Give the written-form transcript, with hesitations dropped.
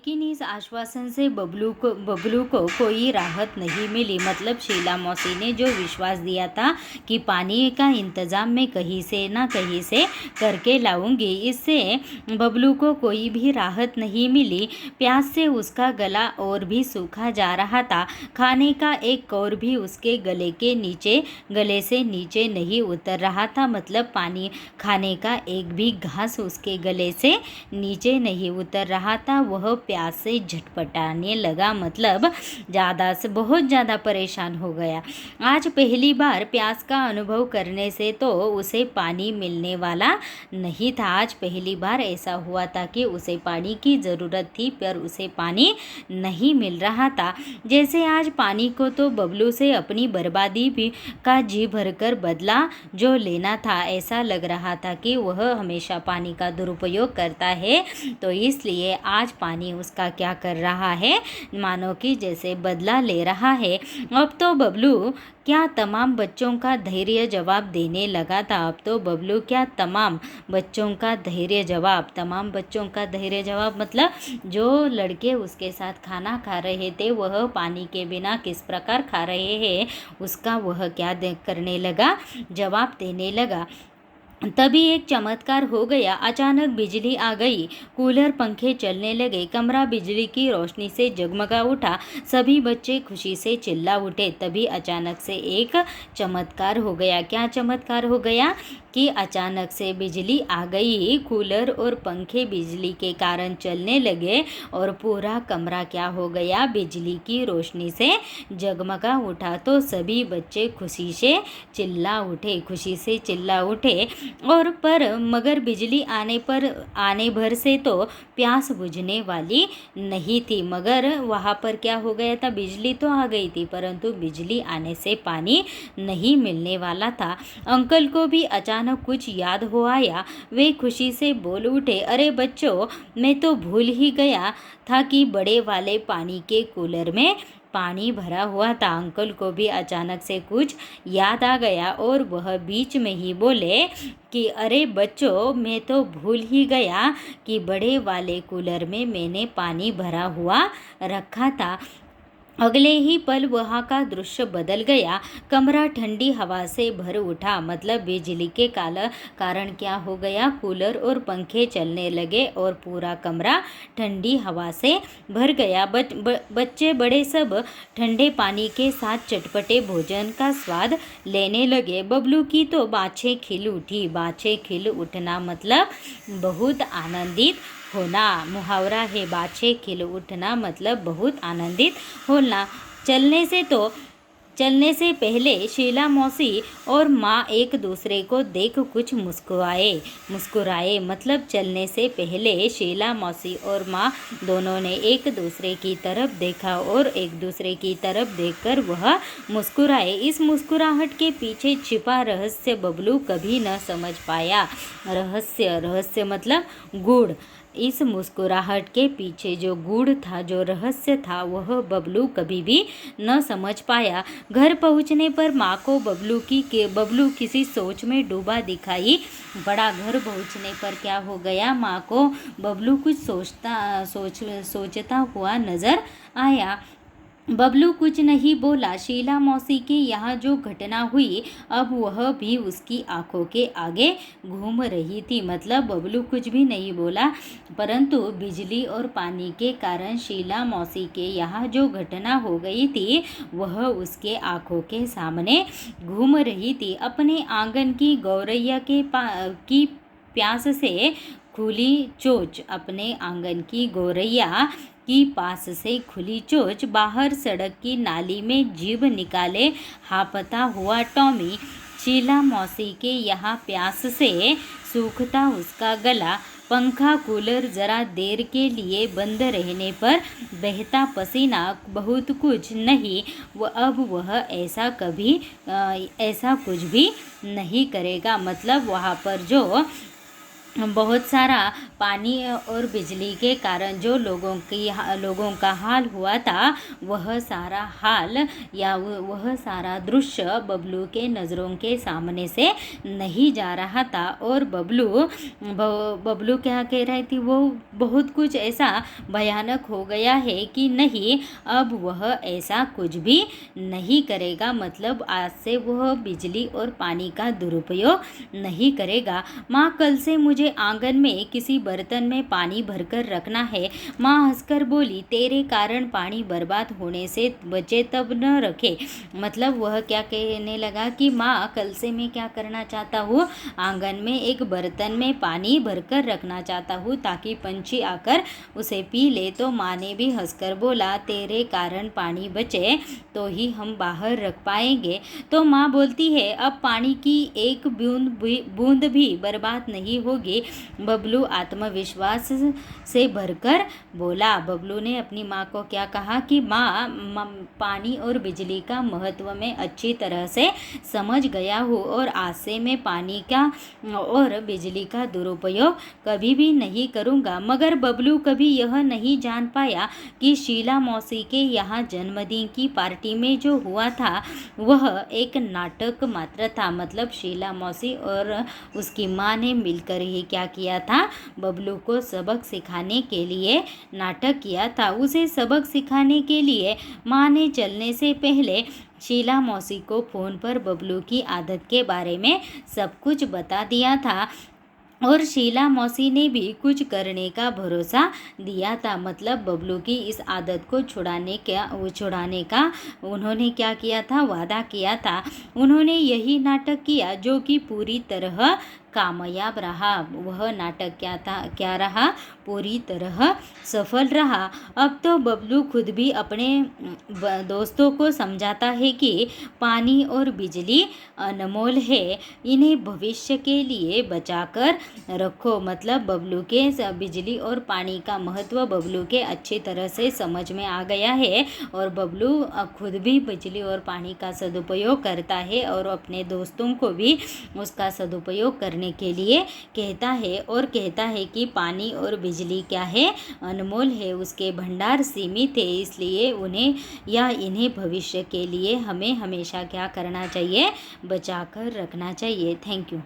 लेकिन इस आश्वासन से बबलू को कोई राहत नहीं मिली। मतलब शीला मौसी ने जो विश्वास दिया था कि पानी का इंतजाम मैं कहीं से ना कहीं से करके लाऊंगी, इससे बबलू को कोई भी राहत नहीं मिली। प्यास से उसका गला और भी सूखा जा रहा था। खाने का एक कौर भी उसके गले से नीचे नहीं उतर रहा था। मतलब पानी खाने का एक भी घास उसके गले से नीचे नहीं उतर रहा था। वह प्यास से झटपटाने लगा। मतलब बहुत ज़्यादा परेशान हो गया। आज पहली बार प्यास का अनुभव करने से तो उसे पानी मिलने वाला नहीं था। आज पहली बार ऐसा हुआ था कि उसे पानी की ज़रूरत थी पर उसे पानी नहीं मिल रहा था। जैसे आज पानी को तो बबलू से अपनी बर्बादी भी का जी भरकर बदला जो लेना था। ऐसा लग रहा था कि वह हमेशा पानी का दुरुपयोग करता है, तो इसलिए आज पानी उसका क्या कर रहा है, मानो कि जैसे बदला ले रहा है। अब तो बबलू क्या तमाम बच्चों का धैर्य जवाब देने लगा था। अब तो बबलू क्या तमाम बच्चों का धैर्य जवाब मतलब जो लड़के उसके साथ खाना खा रहे थे वह पानी के बिना किस प्रकार खा रहे हैं, उसका वह क्या करने लगा, जवाब देने लगा। तभी एक चमत्कार हो गया। अचानक बिजली आ गई, कूलर पंखे चलने लगे, कमरा बिजली की रोशनी से जगमगा उठा। सभी बच्चे खुशी से चिल्ला उठे। तभी अचानक से एक चमत्कार हो गया। क्या चमत्कार हो गया कि अचानक से बिजली आ गई, कूलर और पंखे बिजली के कारण चलने लगे और पूरा कमरा क्या हो गया, बिजली की रोशनी से जगमगा उठा। तो सभी बच्चे खुशी से चिल्ला उठे और मगर बिजली आने भर से तो प्यास बुझने वाली नहीं थी। मगर वहाँ पर क्या हो गया था, बिजली तो आ गई थी परंतु बिजली आने से पानी नहीं मिलने वाला था। अंकल को भी अचानक कुछ याद हो आया। वे खुशी से बोल उठे, अरे बच्चों, मैं तो भूल ही गया था कि बड़े वाले पानी के कूलर में पानी भरा हुआ था। अंकल को भी अचानक से कुछ याद आ गया और वह बीच में ही बोले कि अरे बच्चों, मैं तो भूल ही गया कि बड़े वाले कूलर में मैंने पानी भरा हुआ रखा था। अगले ही पल वहाँ का दृश्य बदल गया। कमरा ठंडी हवा से भर उठा। मतलब बिजली के कारण क्या हो गया, कूलर और पंखे चलने लगे और पूरा कमरा ठंडी हवा से भर गया। बच्चे बड़े सब ठंडे पानी के साथ चटपटे भोजन का स्वाद लेने लगे। बबलू की तो बाछें खिल उठी। बाछें खिल उठना मतलब बहुत आनंदित होना। मुहावरा है, बाछें खिल उठना मतलब बहुत आनंदित होना। चलने से पहले शीला मौसी और माँ एक दूसरे को देख कुछ मुस्कुराए। मतलब चलने से पहले शीला मौसी और माँ दोनों ने एक दूसरे की तरफ देखा और एक दूसरे की तरफ देखकर वह मुस्कुराए। इस मुस्कुराहट के पीछे छिपा रहस्य बबलू कभी न समझ पाया। रहस्य मतलब गूढ़। इस मुस्कुराहट के पीछे जो गूढ़ था, जो रहस्य था, वह बबलू कभी भी न समझ पाया। घर पहुंचने पर माँ को बबलू किसी सोच में डूबा दिखाई पड़ा। घर पहुंचने पर क्या हो गया, माँ को बबलू कुछ सोचता हुआ नजर आया। बबलू कुछ नहीं बोला। शीला मौसी के यहाँ जो घटना हुई अब वह भी उसकी आंखों के आगे घूम रही थी। मतलब बबलू कुछ भी नहीं बोला परंतु बिजली और पानी के कारण शीला मौसी के यहाँ जो घटना हो गई थी वह उसके आंखों के सामने घूम रही थी। अपने आंगन की गौरैया की प्यास से खुली चोच, अपने आंगन की गौरैया की पास से खुली चोच, बाहर सड़क की नाली में जीभ निकाले हापता हुआ टॉमी, शीला मौसी के यहाँ प्यास से सूखता उसका गला, पंखा कूलर जरा देर के लिए बंद रहने पर बहता पसीना, बहुत कुछ नहीं। अब वह ऐसा कुछ भी नहीं करेगा। मतलब वहाँ पर जो बहुत सारा पानी और बिजली के कारण जो लोगों का हाल हुआ था, वह सारा हाल या वह सारा दृश्य बबलू के नज़रों के सामने से नहीं जा रहा था। और बबलू क्या कह रही थी, वो बहुत कुछ ऐसा भयानक हो गया है कि नहीं, अब वह ऐसा कुछ भी नहीं करेगा। मतलब आज से वह बिजली और पानी का दुरुपयोग नहीं करेगा। माँ, कल से मुझे आंगन में किसी बर्तन में पानी भरकर रखना है। माँ हंसकर बोली, तेरे कारण पानी बर्बाद होने से बचे तब न रखे। मतलब वह क्या कहने लगा कि माँ, कल से मैं क्या करना चाहता हूँ, आंगन में एक बर्तन में पानी भरकर रखना चाहता हूँ ताकि पंछी आकर उसे पी ले। तो माँ ने भी हंसकर बोला, तेरे कारण पानी बचे तो ही हम बाहर रख पाएंगे। तो माँ बोलती है, अब पानी की एक बूंद भी बर्बाद नहीं होगी। बबलू आत्मविश्वास से भरकर बोला। बबलू ने अपनी माँ को क्या कहा कि माँ, पानी और बिजली का महत्व मैं अच्छी तरह से समझ गया हूँ और आज से मैं पानी का और बिजली का दुरुपयोग कभी भी नहीं करूँगा। मगर बबलू कभी यह नहीं जान पाया कि शीला मौसी के यहाँ जन्मदिन की पार्टी में जो हुआ था वह एक नाटक मात्र था। मतलब शीला मौसी और उसकी माँ ने मिलकर ही क्या किया था, बबलू को सबक सिखाने के लिए नाटक किया था। उसे सबक सिखाने के लिए माँ ने चलने से पहले शीला मौसी को फ़ोन पर बबलू की आदत के बारे में सब कुछ बता दिया था और शीला मौसी ने भी कुछ करने का भरोसा दिया था। मतलब बबलू की इस आदत को छुड़ाने का उन्होंने क्या किया था, वादा किया था। उन्होंने यही नाटक किया जो कि पूरी तरह कामयाब रहा। वह नाटक क्या रहा, पूरी तरह सफल रहा। अब तो बबलू खुद भी अपने दोस्तों को समझाता है कि पानी और बिजली अनमोल है, इन्हें भविष्य के लिए बचाकर रखो। मतलब बबलू के बिजली और पानी का महत्व बबलू के अच्छी तरह से समझ में आ गया है और बबलू खुद भी बिजली और पानी का सदुपयोग करता है और अपने दोस्तों को भी उसका सदुपयोग करने के लिए कहता है और कहता है कि पानी और बिजली क्या है, अनमोल है, उसके भंडार सीमित है, इसलिए इन्हें भविष्य के लिए हमें हमेशा क्या करना चाहिए, बचा कर रखना चाहिए। Thank you.